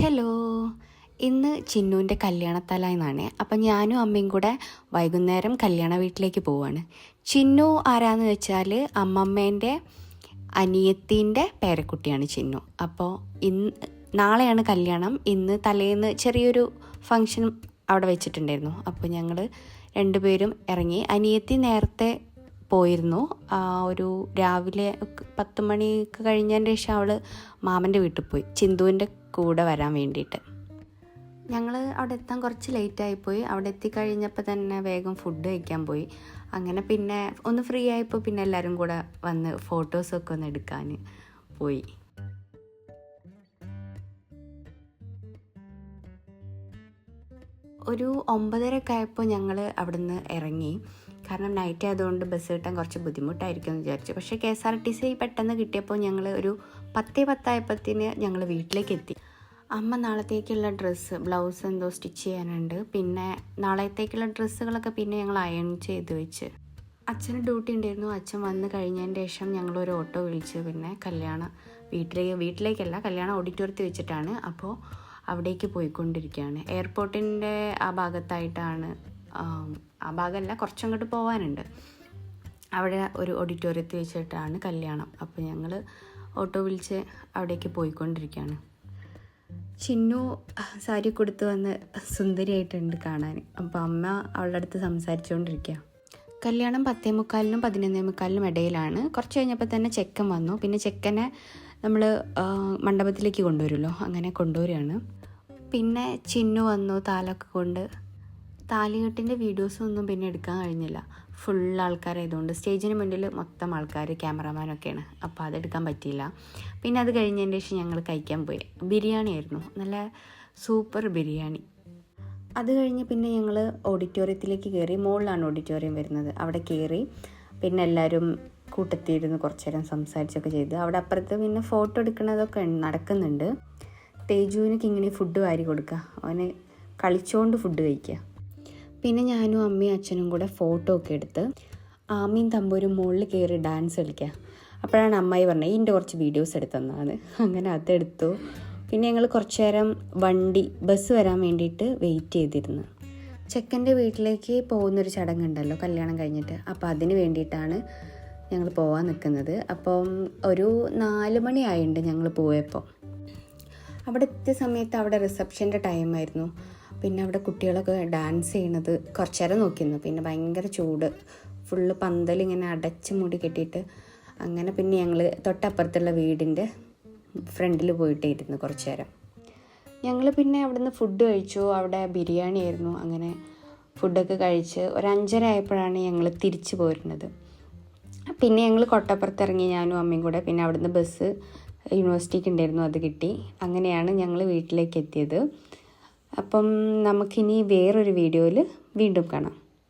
Hello, ഇന്ന് ചിന്നുവിൻ്റെ കല്യാണത്തല എന്നാണ്. അപ്പം ഞാനും അമ്മയും കൂടെ വൈകുന്നേരം കല്യാണ വീട്ടിലേക്ക് പോവാണ്. ചിന്നു ആരാന്ന് വെച്ചാൽ അമ്മമ്മേൻ്റെ അനിയത്തിൻ്റെ പേരക്കുട്ടിയാണ് ചിന്നു. അപ്പോൾ നാളെയാണ് കല്യാണം. ഇന്ന് തലേന്ന് ചെറിയൊരു ഫങ്ഷൻ അവിടെ വെച്ചിട്ടുണ്ടായിരുന്നു. അപ്പോൾ ഞങ്ങൾ രണ്ടുപേരും ഇറങ്ങി. അനിയത്തി നേരത്തെ പോയിരുന്നു. ഒരു രാവിലെ 10 മണിക്ക് കഴിഞ്ഞതിൻ്റെ ശേഷം അവൾ മാമൻ്റെ വീട്ടിൽ പോയി ചിന്തുവിൻ്റെ കൂടെ വരാൻ വേണ്ടിയിട്ട്. ഞങ്ങൾ അവിടെ എത്താൻ കുറച്ച് ലേറ്റായിപ്പോയി. അവിടെ എത്തിക്കഴിഞ്ഞപ്പോൾ തന്നെ വേഗം ഫുഡ് കഴിക്കാൻ പോയി. അങ്ങനെ പിന്നെ ഒന്ന് ഫ്രീ ആയപ്പോൾ പിന്നെ എല്ലാവരും കൂടെ വന്ന് ഫോട്ടോസൊക്കെ ഒന്ന് എടുക്കാൻ പോയി. ഒരു 9:30 ആയപ്പോൾ ഞങ്ങൾ അവിടുന്ന് ഇറങ്ങി. കാരണം നൈറ്റ് ആയതുകൊണ്ട് ബസ് കിട്ടാൻ കുറച്ച് ബുദ്ധിമുട്ടായിരിക്കും എന്ന് വിചാരിച്ചു. പക്ഷേ KSRTC പെട്ടെന്ന് കിട്ടിയപ്പോൾ ഞങ്ങൾ ഒരു 10:10 ആയപ്പോഴത്തേന് ഞങ്ങൾ വീട്ടിലേക്ക് എത്തി. അമ്മ നാളത്തേക്കുള്ള ഡ്രസ്സ്, ബ്ലൗസ് എന്തോ സ്റ്റിച്ച് ചെയ്യാനുണ്ട്. പിന്നെ നാളത്തേക്കുള്ള ഡ്രസ്സുകളൊക്കെ പിന്നെ ഞങ്ങൾ അയൺ ചെയ്ത് വെച്ച്. അച്ഛന് ഡ്യൂട്ടി ഉണ്ടായിരുന്നു. അച്ഛൻ വന്ന് കഴിഞ്ഞതിൻ്റെ ശേഷം ഞങ്ങളൊരു ഓട്ടോ വിളിച്ച് പിന്നെ വീട്ടിലേക്കല്ല, കല്യാണ ഓഡിറ്റോറിയത്തിൽ വെച്ചിട്ടാണ്. അപ്പോൾ അവിടേക്ക് പോയിക്കൊണ്ടിരിക്കുകയാണ്. എയർപോർട്ടിൻ്റെ ആ ഭാഗത്തായിട്ടാണ്, ആ ഭാഗമല്ല, കുറച്ചങ്ങോട്ട് പോകാനുണ്ട്. അവിടെ ഒരു ഓഡിറ്റോറിയത്തിൽ വെച്ചിട്ടാണ് കല്യാണം. അപ്പോൾ ഞങ്ങൾ ഓട്ടോ വിളിച്ച് അവിടേക്ക് പോയിക്കൊണ്ടിരിക്കുകയാണ്. ചിന്നു സാരി കൊടുത്ത് വന്ന് സുന്ദരിയായിട്ടുണ്ട് കാണാൻ. അപ്പോൾ അമ്മ അവളുടെ അടുത്ത് സംസാരിച്ചുകൊണ്ടിരിക്കുക. കല്യാണം 10:45-നും 11:45-നും ഇടയിലാണ്. കുറച്ച് കഴിഞ്ഞപ്പോൾ തന്നെ ചെക്കൻ വന്നു. പിന്നെ ചെക്കനെ നമ്മൾ മണ്ഡപത്തിലേക്ക് കൊണ്ടുവരുമല്ലോ, അങ്ങനെ കൊണ്ടുവരികയാണ്. പിന്നെ ചിന്നു വന്നു താലൊക്കെ കൊണ്ട്. താലികെട്ടിൻ്റെ വീഡിയോസൊന്നും പിന്നെ എടുക്കാൻ കഴിഞ്ഞില്ല. ഫുൾ ആൾക്കാരായതുകൊണ്ട് സ്റ്റേജിന് മുന്നിൽ മൊത്തം ആൾക്കാർ, ക്യാമറമാനൊക്കെയാണ്. അപ്പോൾ അതെടുക്കാൻ പറ്റിയില്ല. പിന്നെ അത് കഴിഞ്ഞതിൻ്റെ ശേഷം ഞങ്ങൾ കഴിക്കാൻ പോയി. ബിരിയാണി ആയിരുന്നു, നല്ല സൂപ്പർ ബിരിയാണി. അത് കഴിഞ്ഞ് പിന്നെ ഞങ്ങൾ ഓഡിറ്റോറിയത്തിലേക്ക് കയറി. മുകളിലാണ് ഓഡിറ്റോറിയം വരുന്നത്. അവിടെ കയറി പിന്നെ എല്ലാവരും കൂട്ടത്തിയിരുന്ന് കുറച്ച് നേരം സംസാരിച്ചൊക്കെ ചെയ്ത്. അവിടെ അപ്പുറത്ത് പിന്നെ ഫോട്ടോ എടുക്കുന്നതൊക്കെ നടക്കുന്നുണ്ട്. തേജുവിന് കിങ്ങിണി ഫുഡ് വാരി കൊടുക്കുക, അവന് കളിച്ചുകൊണ്ട് ഫുഡ് കഴിക്കുക. പിന്നെ ഞാനും അമ്മയും അച്ഛനും കൂടെ ഫോട്ടോ ഒക്കെ എടുത്ത് ആമയും തമ്പൂരും മുകളിൽ കയറി ഡാൻസ് കളിക്കുക. അപ്പോഴാണ് അമ്മായി പറഞ്ഞത് ഇതിൻ്റെ കുറച്ച് വീഡിയോസ് എടുത്തതാണ്. അങ്ങനെ അതെടുത്തു. പിന്നെ ഞങ്ങൾ കുറച്ച് നേരം ബസ് വരാൻ വേണ്ടിയിട്ട് വെയിറ്റ് ചെയ്തിരുന്നു. ചെക്കൻ്റെ വീട്ടിലേക്ക് പോകുന്നൊരു ചടങ്ങുണ്ടല്ലോ കല്യാണം കഴിഞ്ഞിട്ട്. അപ്പോൾ അതിന് വേണ്ടിയിട്ടാണ് ഞങ്ങൾ പോകാൻ നിൽക്കുന്നത്. അപ്പം ഒരു 4 മണിയായിട്ടുണ്ട് ഞങ്ങൾ പോയപ്പോൾ. അവിടെ എത്തിയ സമയത്ത് അവിടെ റിസപ്ഷൻ്റെ ടൈമായിരുന്നു. പിന്നെ അവിടെ കുട്ടികളൊക്കെ ഡാൻസ് ചെയ്യണത് കുറച്ച് നേരം നോക്കിയിരുന്നു. പിന്നെ ഭയങ്കര ചൂട്, ഫുള്ള് പന്തലിങ്ങനെ അടച്ച് മൂടി കെട്ടിയിട്ട്. അങ്ങനെ പിന്നെ ഞങ്ങൾ തൊട്ടപ്പുറത്തുള്ള വീടിൻ്റെ ഫ്രണ്ടിൽ പോയിട്ടായിരുന്നു കുറച്ച് നേരം. ഞങ്ങൾ പിന്നെ അവിടുന്ന് ഫുഡ് കഴിച്ചു. അവിടെ ബിരിയാണി ആയിരുന്നു. അങ്ങനെ ഫുഡൊക്കെ കഴിച്ച് ഒരു 5:30 ആയപ്പോഴാണ് ഞങ്ങൾ തിരിച്ചു പോരുന്നത്. പിന്നെ ഞങ്ങൾ കൊട്ടപ്പുറത്ത് ഇറങ്ങി, ഞാനും അമ്മയും കൂടെ. പിന്നെ അവിടുന്ന് ബസ് യൂണിവേഴ്സിറ്റിക്ക് ഉണ്ടായിരുന്നു, അത് കിട്ടി. അങ്ങനെയാണ് ഞങ്ങൾ വീട്ടിലേക്ക് എത്തിയത്. അപ്പം നമുക്കിനി വേറൊരു വീഡിയോയിൽ വീണ്ടും കാണാം.